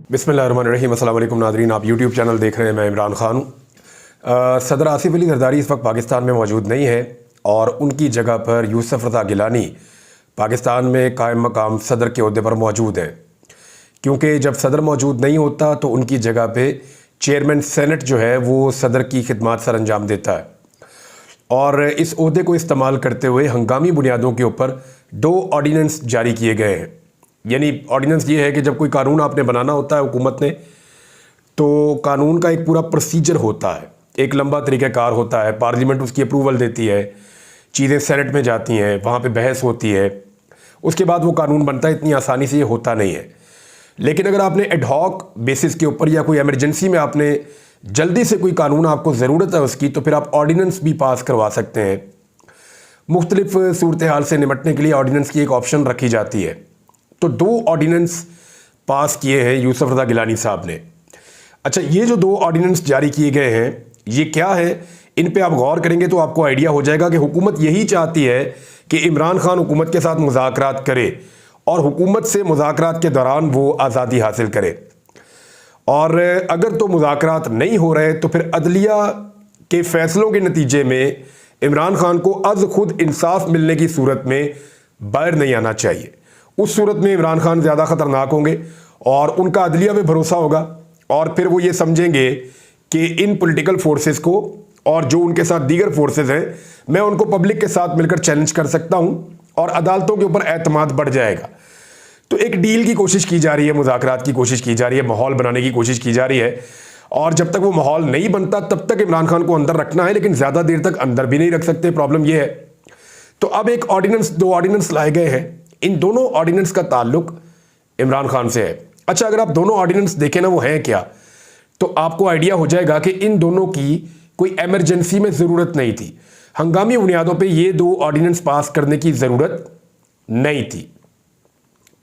बिस्मिल्लाहिर्रहमानिर्रहीम। अस्सलाम वालेकुम नाज़रीन, आप यूट्यूब चैनल देख रहे हैं। मैं इमरान खान हूँ। सदर आसिफ अली ज़रदारी इस वक्त पाकिस्तान में मौजूद नहीं है और उनकी जगह पर यूसुफ रज़ा गिलानी पाकिस्तान में कायम मकाम सदर के ओहदे पर मौजूद हैं, क्योंकि जब सदर मौजूद नहीं होता तो उनकी जगह पे चेयरमैन सेनेट जो है वो सदर की खिदमत सर अंजाम देता है। और इस ओहदे को इस्तेमाल करते हुए हंगामी बुनियादों के ऊपर 2 ऑर्डीनेंस जारी किए गए हैं। यानी ऑर्डीनेंस ये है कि जब कोई कानून आपने बनाना होता है हुकूमत ने, तो कानून का एक पूरा प्रोसीजर होता है, एक लंबा तरीक़ाकार होता है। पार्लियामेंट उसकी अप्रूवल देती है, चीज़ें सेनेट में जाती हैं, वहाँ पे बहस होती है, उसके बाद वो कानून बनता है। इतनी आसानी से ये होता नहीं है। लेकिन अगर आपने एडहॉक बेसिस के ऊपर या कोई एमरजेंसी में आपने जल्दी से कोई कानून आपको ज़रूरत है उसकी, तो फिर आप ऑर्डीनेंस भी पास करवा सकते हैं। मुख्तलिफ सूरत हाल से निपटने के लिए ऑर्डीनेंस की एक ऑप्शन रखी जाती है। तो 2 ऑर्डीनेंस पास किए हैं यूसुफ रज़ा गिलानी साहब ने। अच्छा, ये जो 2 ऑर्डीनेंस जारी किए गए हैं ये क्या है, इन पे आप गौर करेंगे तो आपको आइडिया हो जाएगा कि हुकूमत यही चाहती है कि इमरान खान हुकूमत के साथ मुज़ाकरात करे और हुकूमत से मुज़ाकरात के दौरान वो आज़ादी हासिल करे। और अगर तो मुज़ाकरात नहीं हो रहे तो फिर अदलिया के फ़ैसलों के नतीजे में इमरान खान को अज़ खुद इंसाफ मिलने की सूरत में बाहर नहीं आना चाहिए। उस सूरत में इमरान खान ज़्यादा ख़तरनाक होंगे और उनका अदलिया में भरोसा होगा और फिर वो ये समझेंगे कि इन पॉलिटिकल फोर्सेस को और जो उनके साथ दीगर फोर्सेस हैं, मैं उनको पब्लिक के साथ मिलकर चैलेंज कर सकता हूँ और अदालतों के ऊपर एतमाद बढ़ जाएगा। तो एक डील की कोशिश की जा रही है, मुज़ाकरात की कोशिश की जा रही है, माहौल बनाने की कोशिश की जा रही है। और जब तक वो माहौल नहीं बनता तब तक इमरान खान को अंदर रखना है, लेकिन ज़्यादा देर तक अंदर भी नहीं रख सकते। प्रॉब्लम ये है। तो अब एक ऑर्डीनेंस 2 ऑर्डीनेंस लाए गए हैं। इन दोनों ऑर्डीनेंस का ताल्लुक इमरान खान से है। अच्छा, अगर आप दोनों ऑर्डीनेंस देखें ना वो हैं क्या, तो आपको आइडिया हो जाएगा कि इन दोनों की कोई एमरजेंसी में ज़रूरत नहीं थी। हंगामी बुनियादों पे ये 2 ऑर्डीनेंस पास करने की ज़रूरत नहीं थी।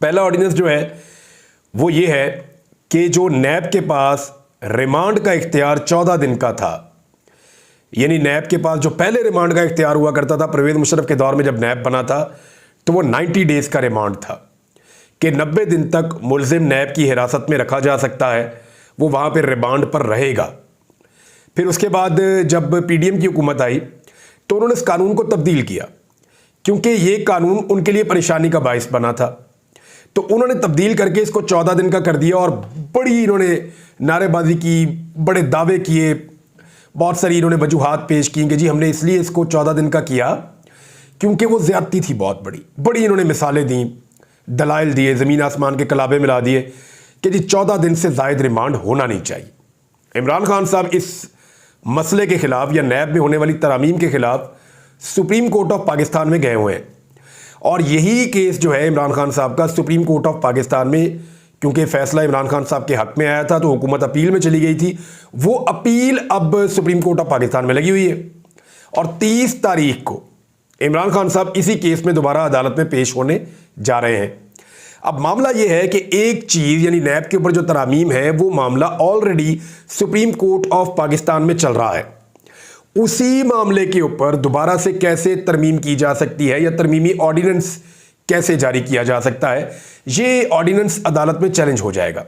पहला ऑर्डीनेंस जो है वो ये है कि जो नैब के पास रिमांड का इख्तियार 14 दिन का था, यानी नैब के पास जो पहले रिमांड का इख्तियार हुआ करता था परवेज़ मुशर्रफ के दौर में जब नैब बना था, तो वो 90 डेज़ का रिमांड था कि 90 दिन तक मुल्ज़िम नैब की हिरासत में रखा जा सकता है, वो वहाँ पर रिमांड पर रहेगा। फिर उसके बाद जब पीडीएम की हुकूमत आई तो उन्होंने इस कानून को तब्दील किया, क्योंकि ये कानून उनके लिए परेशानी का बायस बना था। तो उन्होंने तब्दील करके इसको 14 दिन का कर दिया और बड़ी इन्होंने नारेबाजी की, बड़े दावे किए, बहुत सारी इन्होंने वजूहात पेश की कि जी हमने इसलिए इसको 14 दिन का किया क्योंकि वो ज़्यादती थी बहुत बड़ी इन्होंने मिसालें दी, दलाइल दिए, ज़मीन आसमान के कलाबे मिला दिए कि जी 14 दिन से ज़ायद रिमांड होना नहीं चाहिए। इमरान खान साहब इस मसले के ख़िलाफ़ या नैब में होने वाली तरामीम के ख़िलाफ़ सुप्रीम कोर्ट ऑफ पाकिस्तान में गए हुए हैं और यही केस जो है इमरान खान साहब का सुप्रीम कोर्ट ऑफ पाकिस्तान में, क्योंकि फ़ैसला इमरान खान साहब के हक़ में आया था तो हुकूमत अपील में चली गई थी। वो अपील अब सुप्रीम कोर्ट ऑफ पाकिस्तान में लगी हुई है और 30 तारीख को इमरान खान साहब इसी केस में दोबारा अदालत में पेश होने जा रहे हैं। अब मामला यह है कि एक चीज़ यानी नैब के ऊपर जो तरामीम है वो मामला already supreme court of Pakistan में चल रहा है। उसी मामले के ऊपर दोबारा से कैसे तरमीम की जा सकती है या तरमीमी ऑर्डीनेंस कैसे जारी किया जा सकता है, ये ऑर्डीनेंस अदालत में चैलेंज हो जाएगा।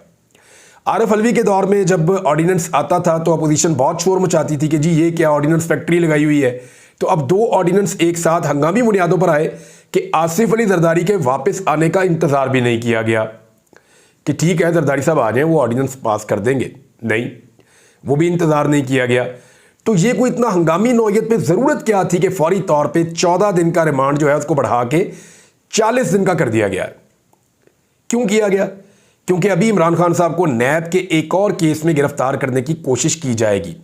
आरिफ अलवी के दौर में जब ऑर्डीनेंस आता था तो अपोजिशन बहुत शोर मचाती थी कि जी ये क्या ऑर्डीनेंस फैक्ट्री लगाई हुई है। तो अब 2 ऑर्डीनेंस एक साथ हंगामी बुनियादों पर आए कि आसिफ अली जरदारी के वापस आने का इंतज़ार भी नहीं किया गया कि ठीक है जरदारी साहब आ जाएं, वो ऑर्डीनेंस पास कर देंगे। नहीं, वो भी इंतज़ार नहीं किया गया। तो ये कोई इतना हंगामी नौयत पे ज़रूरत क्या थी कि फौरी तौर पे 14 दिन का रिमांड जो है उसको बढ़ा के 40 दिन का कर दिया गया। क्यों किया गया? क्योंकि अभी इमरान खान साहब को नैब के एक और केस में गिरफ्तार करने की कोशिश की जाएगी।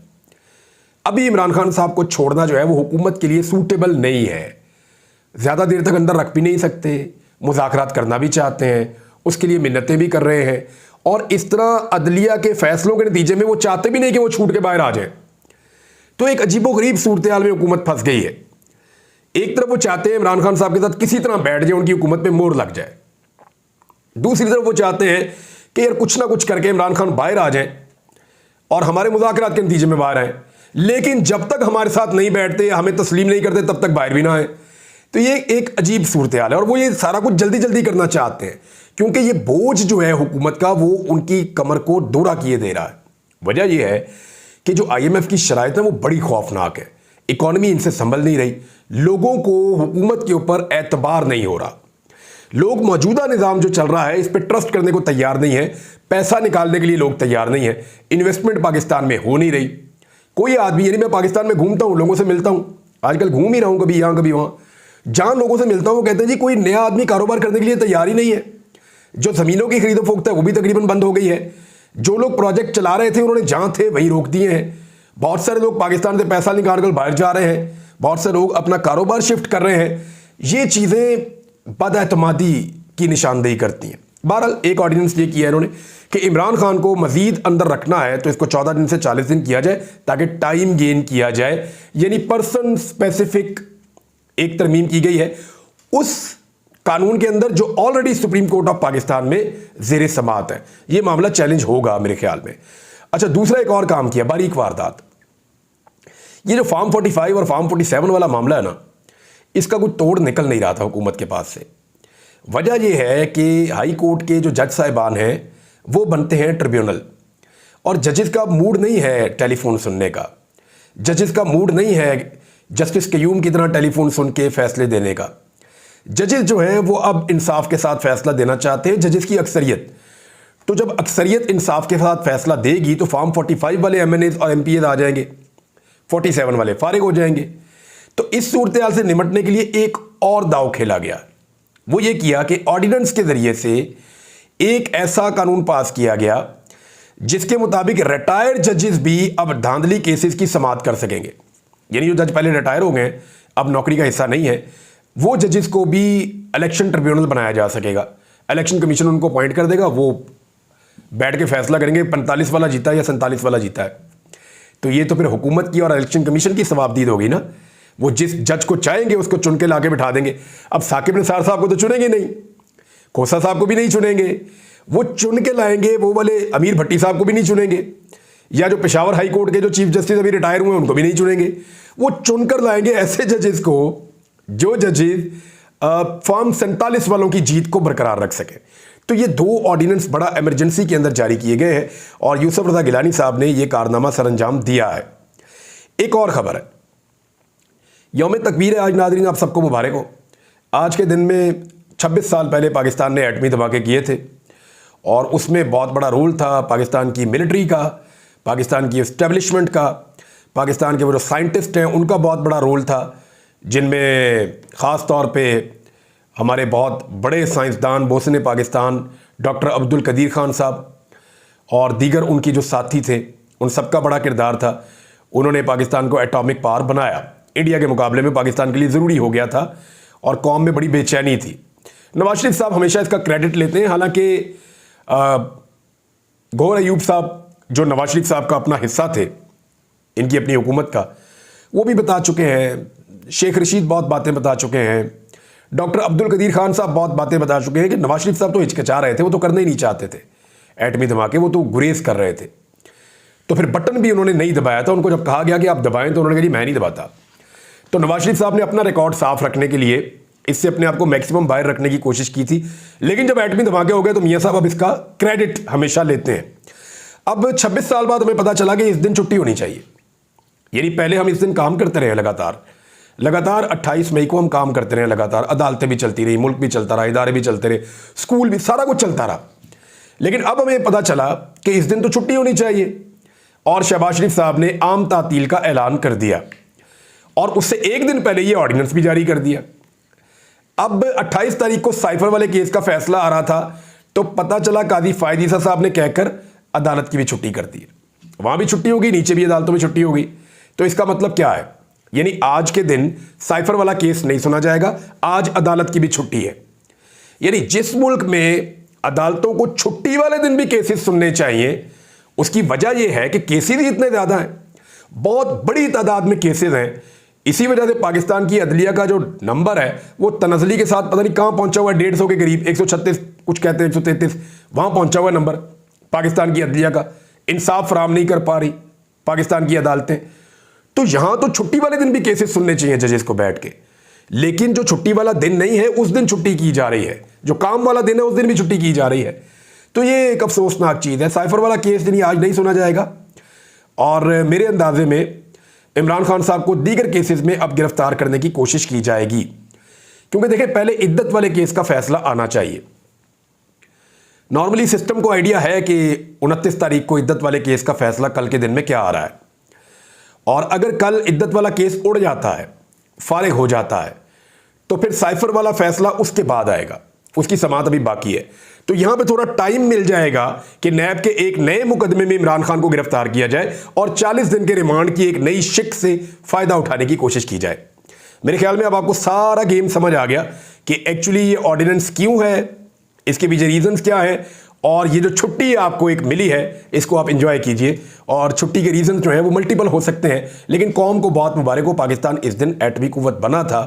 अभी इमरान खान साहब को छोड़ना जो है वो हुकूमत के लिए सूटेबल नहीं है। ज़्यादा देर तक अंदर रख भी नहीं सकते, मुज़ाकरात करना भी चाहते हैं, उसके लिए मिन्नतें भी कर रहे हैं और इस तरह अदलिया के फैसलों के नतीजे में वो चाहते भी नहीं कि वो छूट के बाहर आ जाए। तो एक अजीबोगरीब सूरत हाल में हुकूमत फंस गई है। एक तरफ वो चाहते हैं इमरान खान साहब के साथ किसी तरह बैठ जाए, उनकी हुकूमत पे मोहर लग जाए। दूसरी तरफ वो चाहते हैं कि यार कुछ ना कुछ करके इमरान खान बाहर आ जाए और हमारे मुज़ाकरात के नतीजे में बाहर आए, लेकिन जब तक हमारे साथ नहीं बैठते, हमें तस्लीम नहीं करते, तब तक बाहर भी ना आए। तो ये एक अजीब सूरत हाल है और वो ये सारा कुछ जल्दी जल्दी करना चाहते हैं क्योंकि ये बोझ जो है हुकूमत का वो उनकी कमर को दोहरा किए दे रहा है। वजह यह है कि जो IMF की शराइत है वो बड़ी खौफनाक है। इकॉनमी इनसे संभल नहीं रही, लोगों को हुकूमत के ऊपर एतबार नहीं हो रहा, लोग मौजूदा निज़ाम जो चल रहा है इस पर ट्रस्ट करने को तैयार नहीं है, पैसा निकालने के लिए लोग तैयार नहीं है, इन्वेस्टमेंट पाकिस्तान में हो नहीं रही। कोई आदमी, यानी मैं पाकिस्तान में घूमता हूँ, लोगों से मिलता हूँ, आजकल घूम ही रहा हूँ, कभी यहाँ कभी वहाँ, जहाँ लोगों से मिलता हूँ वो कहते हैं जी कोई नया आदमी कारोबार करने के लिए तैयार ही नहीं है। जो ज़मीनों की खरीदो फरोख्त है वो भी तकरीबन बंद हो गई है। जो लोग प्रोजेक्ट चला रहे थे उन्होंने जहाँ थे वहीं रोक दिए हैं। बहुत सारे लोग पाकिस्तान से पैसा निकाल कर बाहर जा रहे हैं, बहुत से लोग अपना कारोबार शिफ्ट कर रहे हैं। ये चीज़ें बदएतमादी की निशानदेही करती हैं। बहरहाल एक ऑर्डिनेंस ये किया है इन्होंने कि इमरान खान को मजीद अंदर रखना है तो इसको 14 दिन से 40 दिन किया जाए ताकि टाइम गेन किया जाए, यानी पर्सन स्पेसिफिक एक तरमीम की गई है उस कानून के अंदर जो already supreme court of Pakistan में जेर समाअत है। ये मामला चैलेंज होगा मेरे ख्याल में। अच्छा, दूसरा एक और काम किया, बारीक वारदात। ये जो फार्म 45 और फार्म 47 वाला मामला है ना, इसका कोई तोड़ निकल नहीं रहा था हुकूमत के पास से। वजह यह है कि हाई कोर्ट के जो जज साहिबान हैं वो बनते हैं ट्रिब्यूनल, और जजेस का मूड नहीं है टेलीफोन सुनने का, जजेस का मूड नहीं है जस्टिस कयूम की तरह टेलीफोन सुन के फैसले देने का। जजेस जो हैं वो अब इंसाफ के साथ फैसला देना चाहते हैं, जजेस की अक्सरियत। तो जब अक्सरियत इंसाफ के साथ फैसला देगी तो फार्म 45 वाले MNAs और MPAs आ जाएंगे, 47 वाले फारिग हो जाएंगे। तो इस सूरत हाल से निमटने के लिए एक और दाव खेला गया। वो ये किया कि ऑर्डिनेंस के जरिए से एक ऐसा कानून पास किया गया जिसके मुताबिक रिटायर्ड जजेस भी अब धांधली केसेस की समाअत कर सकेंगे। यानी जो जज पहले रिटायर हो गए, अब नौकरी का हिस्सा नहीं है, वो जजेस को भी इलेक्शन ट्रिब्यूनल बनाया जा सकेगा। इलेक्शन कमीशन उनको अपॉइंट कर देगा, वो बैठ के फैसला करेंगे 45 वाला जीता है या 47 वाला जीता है। तो ये तो फिर हुकूमत की और इलेक्शन कमीशन की सवाबदीद होगी ना। वो जिस जज को चाहेंगे उसको चुन के लाके बिठा देंगे। अब साकिब निसार साहब को तो चुनेंगे नहीं, खोसा साहब को भी नहीं चुनेंगे, वो चुन के लाएंगे वो वाले अमीर भट्टी साहब को भी नहीं चुनेंगे, या जो पेशावर हाई कोर्ट के जो चीफ जस्टिस अभी रिटायर हुए उनको भी नहीं चुनेंगे। वो चुनकर लाएंगे ऐसे जजेस को जो जजेस फॉर्म 47 वालों की जीत को बरकरार रख सके। तो ये दो ऑर्डिनेंस बड़ा इमरजेंसी के अंदर जारी किए गए हैं और यूसुफ रज़ा गिलानी साहब ने यह कारनामा सरअंजाम दिया है। एक और खबर है, यौम तकबीर है आज नाज़रीन, आप सबको मुबारक हो। आज के दिन में 26 साल पहले पाकिस्तान ने एटमी धमाके किए थे और उसमें बहुत बड़ा रोल था पाकिस्तान की मिलिट्री का, पाकिस्तान की इस्टेब्लिशमेंट का, पाकिस्तान के वो जो साइंटिस्ट हैं उनका बहुत बड़ा रोल था, जिनमें ख़ास तौर पे हमारे बहुत बड़े साइंसदान बोसने पाकिस्तान डॉक्टर अब्दुल कदीर खान साहब और दीगर उनकी जो साथी थे उन सबका बड़ा किरदार था। उन्होंने पाकिस्तान को एटॉमिक पावर बनाया। इंडिया के मुकाबले में पाकिस्तान के लिए ज़रूरी हो गया था और कौम में बड़ी बेचैनी थी। नवाज शरीफ साहब हमेशा इसका क्रेडिट लेते हैं, हालांकि गौहर अयूब साहब जो नवाज शरीफ साहब का अपना हिस्सा थे इनकी अपनी हुकूमत का, वो भी बता चुके हैं, शेख रशीद बहुत बातें बता चुके हैं, डॉक्टर अब्दुल कदीर खान साहब बहुत बातें बता चुके हैं कि नवाज शरीफ साहब तो हिचकिचा रहे थे, वो तो करना ही नहीं चाहते थे एटमी धमाके, वो तो गुरेज कर रहे थे। तो फिर बटन भी उन्होंने नहीं दबाया था। उनको जब कहा गया कि आप दबाएं तो उन्होंने कहा जी मैं नहीं दबाता। तो नवाज शरीफ साहब ने अपना रिकॉर्ड साफ रखने के लिए इससे अपने आप को मैक्सिमम बाहर रखने की कोशिश की थी, लेकिन जब एटमी धमाके हो गए तो मियाँ साहब अब इसका क्रेडिट हमेशा लेते हैं। अब 26 साल बाद हमें पता चला कि इस दिन छुट्टी होनी चाहिए। यानी पहले हम इस दिन काम करते रहे लगातार 28 मई को हम काम करते रहे लगातार, अदालतें भी चलती रही, मुल्क भी चलता रहा, इदारे भी चलते रहे, स्कूल भी, सारा कुछ चलता रहा। लेकिन अब हमें पता चला कि इस दिन तो छुट्टी होनी चाहिए और शहबाज शरीफ साहब ने आम तातील का ऐलान कर दिया और उससे एक दिन पहले ये ऑर्डिनेंस भी जारी कर दिया। अब 28 तारीख को साइफर वाले केस का फैसला आ रहा था तो पता चला काजी फायद ईसा साहब ने कहकर अदालत की भी छुट्टी कर दी। वहां भी छुट्टी होगी, नीचे भी अदालतों में छुट्टी होगी। तो इसका मतलब क्या है? यानी आज के दिन साइफर वाला केस नहीं सुना जाएगा, आज अदालत की भी छुट्टी है। यानी जिस मुल्क में अदालतों को छुट्टी वाले दिन भी केसेस सुनने चाहिए, उसकी वजह यह है कि केसेस ही इतने ज्यादा हैं, बहुत बड़ी तादाद में केसेस हैं। इसी वजह से पाकिस्तान की अदलिया का जो नंबर है वो तनज़ली के साथ पता नहीं कहां पहुंचा हुआ है, 150 के करीब, 136 कुछ कहते हैं, 133 वहां पहुंचा हुआ नंबर पाकिस्तान की अदलिया का। इंसाफ फराम नहीं कर पा रही पाकिस्तान की अदालतें। तो यहां तो छुट्टी वाले दिन भी केसेस सुनने चाहिए जजेस को बैठ के, लेकिन जो छुट्टी वाला दिन नहीं है उस दिन छुट्टी की जा रही है। जो काम वाला दिन है उस दिन भी छुट्टी की जा रही है। तो ये एक अफसोसनाक चीज़ है। साइफर वाला केस यानी आज नहीं सुना जाएगा और मेरे अंदाजे में इमरान खान साहब को दीगर केसेस में अब गिरफ्तार करने की कोशिश की जाएगी, क्योंकि देखें पहले इद्दत वाले केस का फैसला आना चाहिए। नॉर्मली सिस्टम को आइडिया है कि 29 तारीख को इद्दत वाले केस का फैसला कल के दिन में क्या आ रहा है, और अगर कल इद्दत वाला केस उड़ जाता है, फारिग हो जाता है, तो फिर साइफर वाला फैसला उसके बाद आएगा, उसकी समाअत अभी बाकी है। तो यहां पे थोड़ा टाइम मिल जाएगा कि नैब के एक नए मुकदमे में इमरान खान को गिरफ्तार किया जाए और 40 दिन के रिमांड की एक नई शिक से फायदा उठाने की कोशिश की जाए। मेरे ख्याल में अब आपको सारा गेम समझ आ गया कि एक्चुअली ये ऑर्डिनेंस क्यों है, इसके पीछे रीजंस क्या है, और ये जो छुट्टी आपको एक मिली है इसको आप इंजॉय कीजिए। और छुट्टी के रीजन जो है वो मल्टीपल हो सकते हैं, लेकिन कौम को बहुत मुबारक हो, पाकिस्तान इस दिन एटमी कुव्वत बना था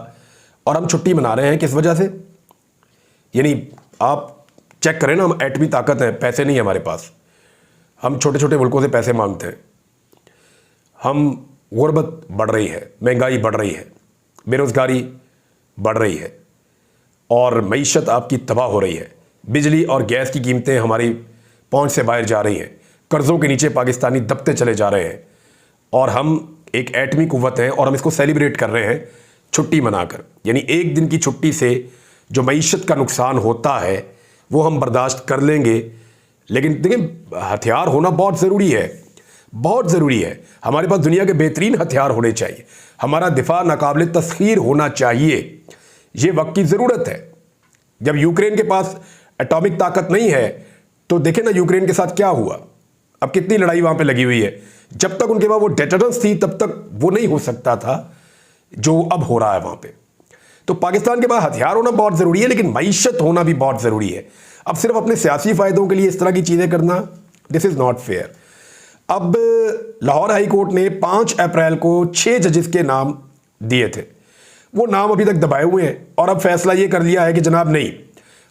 और हम छुट्टी मना रहे हैं। किस वजह से? यानी आप चेक करें ना, हम एटमी ताकत हैं, पैसे नहीं है हमारे पास, हम छोटे छोटे मुल्कों से पैसे मांगते हैं, हम गुर्बत बढ़ रही है, महंगाई बढ़ रही है, बेरोज़गारी बढ़ रही है और मईशत आपकी तबाह हो रही है, बिजली और गैस की कीमतें हमारी पहुंच से बाहर जा रही हैं, कर्ज़ों के नीचे पाकिस्तानी दबते चले जा रहे हैं, और हम एक एटमी कुव्वत हैं और हम इसको सेलिब्रेट कर रहे हैं छुट्टी मनाकर। यानी एक दिन की छुट्टी से जो मईशत का नुकसान होता है वो हम बर्दाश्त कर लेंगे, लेकिन देखिए हथियार होना बहुत ज़रूरी है, बहुत ज़रूरी है। हमारे पास दुनिया के बेहतरीन हथियार होने चाहिए, हमारा दिफा नाकाबिल तस्खीर होना चाहिए, ये वक्त की ज़रूरत है। जब यूक्रेन के पास एटॉमिक ताकत नहीं है तो देखें ना यूक्रेन के साथ क्या हुआ, अब कितनी लड़ाई वहाँ पे लगी हुई है। जब तक उनके पास वो डेटरेंस थी तब तक वो नहीं हो सकता था जो अब हो रहा है वहाँ पे। तो पाकिस्तान के पास हथियार होना बहुत ज़रूरी है, लेकिन मईशत होना भी बहुत ज़रूरी है। अब सिर्फ अपने सियासी फ़ायदों के लिए इस तरह की चीज़ें करना, दिस इज़ नॉट फेयर। अब लाहौर हाई कोर्ट ने 5 अप्रैल को 6 जजेस के नाम दिए थे, वो नाम अभी तक दबाए हुए हैं और अब फैसला ये कर लिया है कि जनाब नहीं,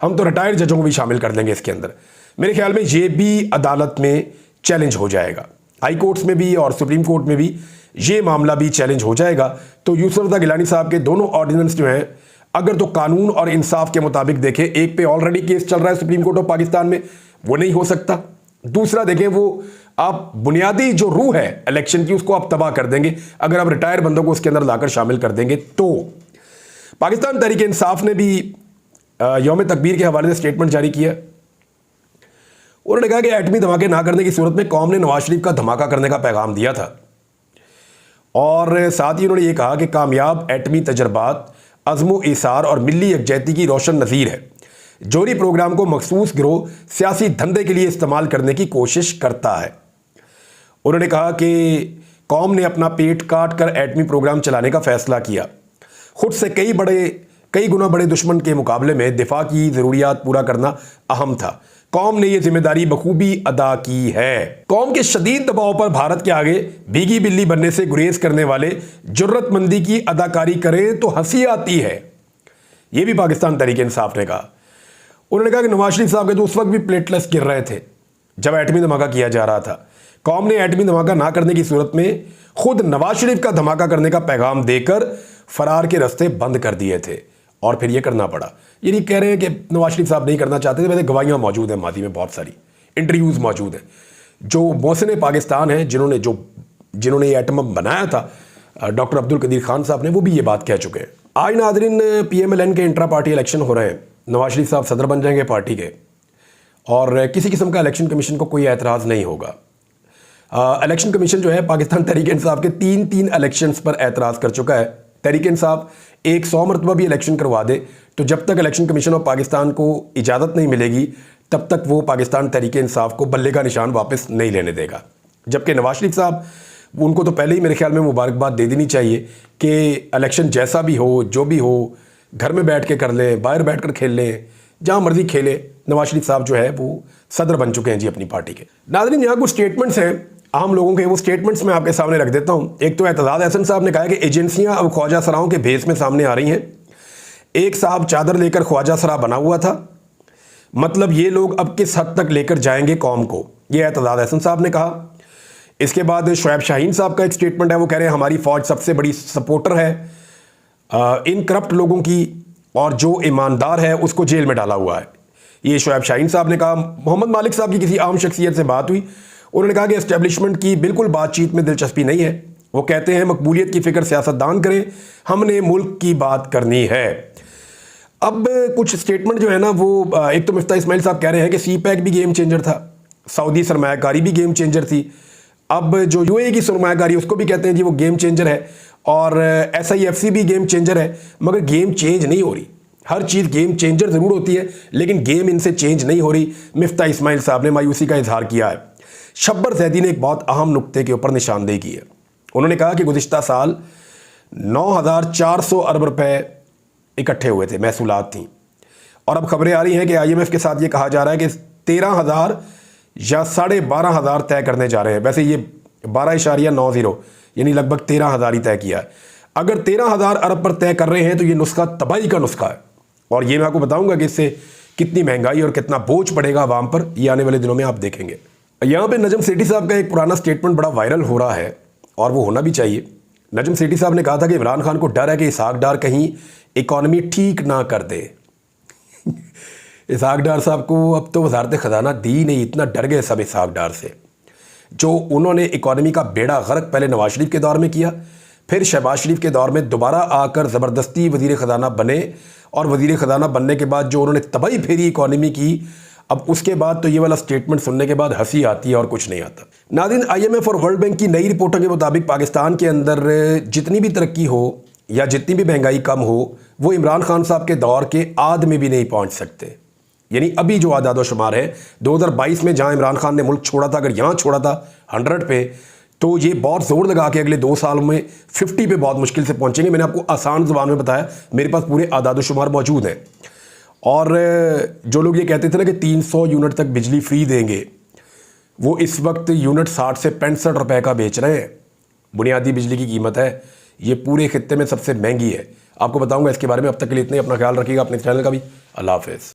हम तो रिटायर्ड जजों को भी शामिल कर देंगे इसके अंदर। मेरे ख्याल में ये भी अदालत में चैलेंज हो जाएगा, हाई कोर्ट्स में भी और सुप्रीम कोर्ट में भी ये मामला भी चैलेंज हो जाएगा। तो यूसुफ रज़ा गिलानी साहब के दोनों ऑर्डिनेंस जो हैं, अगर तो कानून और इंसाफ के मुताबिक देखें, एक पे ऑलरेडी केस चल रहा है सुप्रीम कोर्ट ऑफ पाकिस्तान में, वो नहीं हो सकता। दूसरा देखें, वो आप बुनियादी जो रूह है इलेक्शन की उसको आप तबाह कर देंगे अगर आप रिटायर बंदों को उसके अंदर लाकर शामिल कर देंगे। तो पाकिस्तान तहरीक इंसाफ ने भी यौम तकबीर के हवाले से स्टेटमेंट जारी किया। उन्होंने कहा कि एटमी धमाके ना करने की सूरत में कौम ने नवाज शरीफ का धमाका करने का पैगाम दिया था, और साथ ही उन्होंने ये कहा कि कामयाब एटमी तजर्बात अज़्मो इसार और मिली यकजहती की रोशन नज़ीर है। जोरी प्रोग्राम को मखसूस गिरोह सियासी धंधे के लिए इस्तेमाल करने की कोशिश करता है। उन्होंने कहा कि कौम ने अपना पेट काट कर एटमी प्रोग्राम चलाने का फैसला किया। खुद से कई गुना बड़े दुश्मन के मुकाबले में दिफा की ज़रूरियात पूरा करना अहम था। कौम ने यह जिम्मेदारी बखूबी अदा की है। कौम के शदीद दबाव पर भारत के आगे भीगी बिल्ली बनने से गुरेज करने वाले जुर्रतमंदी की अदाकारी करें तो हंसी आती है, यह भी पाकिस्तान तहरीक इंसाफ ने कहा। उन्होंने कहा कि नवाज शरीफ साहब के तो उस वक्त भी प्लेटलेट्स गिर रहे थे जब एटमी धमाका किया जा रहा था। कौम ने एटमी धमाका ना करने की सूरत में खुद नवाज शरीफ का धमाका करने का पैगाम देकर फरार के रास्ते बंद कर दिए थे और फिर ये करना पड़ा। ये नहीं कह रहे हैं कि नवाज शरीफ साहब नहीं करना चाहते थे, वैसे गवाहियाँ मौजूद हैं, मादी में बहुत सारी इंटरव्यूज़ मौजूद हैं। जो मोहसिन पाकिस्तान हैं, जिन्होंने ये एटम बम बनाया था, डॉक्टर अब्दुल कदीर खान साहब ने, वो भी ये बात कह चुके हैं। आज नाज़रीन PMLN के इंट्रा पार्टी इलेक्शन हो रहे हैं, नवाज शरीफ साहब सदर बन जाएंगे पार्टी के, और किसी किस्म का इलेक्शन कमीशन को कोई एतराज़ नहीं होगा। इलेक्शन कमीशन जो है पाकिस्तान तहरीक इंसाफ के 3 इलेक्शंस पर एतराज़ कर चुका है। तहरीक इंसाफ 100 मरतबा भी इलेक्शन करवा दे तो जब तक इलेक्शन कमीशन ऑफ पाकिस्तान को इजाज़त नहीं मिलेगी तब तक वो पाकिस्तान तहरीक इंसाफ को बल्ले का निशान वापस नहीं लेने देगा। जबकि नवाज शरीफ साहब, उनको तो पहले ही मेरे ख्याल में मुबारकबाद दे देनी चाहिए कि इलेक्शन जैसा भी हो, जो भी हो, घर में बैठ के कर लें, बाहर बैठ कर खेल लें, जहाँ मर्जी खेले। नवाज शरीफ साहब जो है वो सदर बन चुके हैं जी अपनी पार्टी के। नाज़रीन, यहाँ कुछ स्टेटमेंट्स हैं आम लोगों के, वो स्टेटमेंट्स मैं आपके सामने रख देता हूँ। एक तो एतजाज़ अहसन साहब ने कहा कि एजेंसियाँ अब ख्वाजा सराओं के भेस में सामने आ रही हैं। एक साहब चादर लेकर ख्वाजा सरा बना हुआ था, मतलब ये लोग अब किस हद तक लेकर जाएंगे कौम को, ये एतजाज़ अहसन साहब ने कहा। इसके बाद शुएब शाहीन साहब का एक स्टेटमेंट है, वो कह रहे हैं हमारी फ़ौज सबसे बड़ी सपोर्टर है इन करप्ट लोगों की, और जो ईमानदार है उसको जेल में डाला हुआ है। ये शोएब शाहीन साहब ने कहा। मोहम्मद मालिक साहब की किसी आम शख्सियत से बात हुई, उन्होंने कहा कि एस्टेब्लिशमेंट की बिल्कुल बातचीत में दिलचस्पी नहीं है। वो कहते हैं मकबूलियत की फिक्र सियासतदान करें, हमने मुल्क की बात करनी है। अब कुछ स्टेटमेंट जो है ना वो एक तो मिफ्ता इस्माइल साहब कह रहे हैं कि CPEC भी गेम चेंजर था, सऊदी सरमायाकारी भी गेम चेंजर थी। अब जो UAE की सरमायाकारी उसको भी कहते हैं जी वो गेम चेंजर है, और SIFC भी गेम चेंजर है, मगर गेम चेंज नहीं हो रही। हर चीज़ गेम चेंजर ज़रूर होती है लेकिन गेम इनसे चेंज नहीं हो रही। मिफ्ता इस्माइल साहब ने मायूसी का इजहार किया है। शब्बर जैदी ने एक बहुत अहम नुक्ते के ऊपर निशानदेही की है। उन्होंने कहा कि गुज़िश्ता साल 9,400 अरब रुपए इकट्ठे हुए थे, महसूलात थी, और अब खबरें आ रही हैं कि IMF के साथ ये कहा जा रहा है कि 13,000 या 12,500 तय करने जा रहे हैं। वैसे ये 12.90 यानी लगभग 13,000 ही तय किया है। अगर 13,000 अरब पर तय कर रहे हैं तो ये नुस्खा तबाही का नुस्खा है, और ये मैं आपको बताऊंगा कि इससे कितनी महंगाई और कितना बोझ पड़ेगा आवाम पर, ये आने वाले दिनों में आप देखेंगे। यहाँ पे नजम सेठी साहब का एक पुराना स्टेटमेंट बड़ा वायरल हो रहा है, और वो होना भी चाहिए। नजम सेठी साहब ने कहा था कि इमरान खान को डर है कि इसहाक डार कहीं इकॉनमी ठीक ना कर दे। इसहाक डार साहब को अब तो वजारत ख़जाना दी नहीं, इतना डर गए सब इसहाक डार से। जो उन्होंने इकॉनमी का बेड़ा गर्क पहले नवाज शरीफ के दौर में किया, फिर शहबाज शरीफ के दौर में दोबारा आकर ज़बरदस्ती वज़ीर ख़जाना बने, और वज़ीर ख़जाना बनने के बाद जो उन्होंने तबाही फेरी इकॉनमी की, अब उसके बाद तो ये वाला स्टेटमेंट सुनने के बाद हंसी आती है और कुछ नहीं आता। नाज़रीन, IMF और वर्ल्ड बैंक की नई रिपोर्टों के मुताबिक पाकिस्तान के अंदर जितनी भी तरक्की हो या जितनी भी महंगाई कम हो, वो इमरान खान साहब के दौर के आद में भी नहीं पहुंच सकते। यानी अभी जो आदाद व शुमार है 2022 में जहां इमरान खान ने मुल्क छोड़ा था, अगर यहाँ छोड़ा था 100 पे, तो ये बहुत ज़ोर लगा के अगले 2 साल में 50 पे बहुत मुश्किल से पहुंचेंगे। मैंने आपको आसान ज़ुबान में बताया, मेरे पास पूरे आदाद व शुमार मौजूद हैं। और जो लोग ये कहते थे ना कि 300 यूनिट तक बिजली फ्री देंगे, वो इस वक्त यूनिट 60 से 65 रुपए का बेच रहे हैं। बुनियादी बिजली की कीमत है, ये पूरे खित्ते में सबसे महंगी है। आपको बताऊंगा इसके बारे में। अब तक के लिए इतने, अपना ख्याल रखिएगा, अपने चैनल का भी। अल्लाह हाफ़िज़।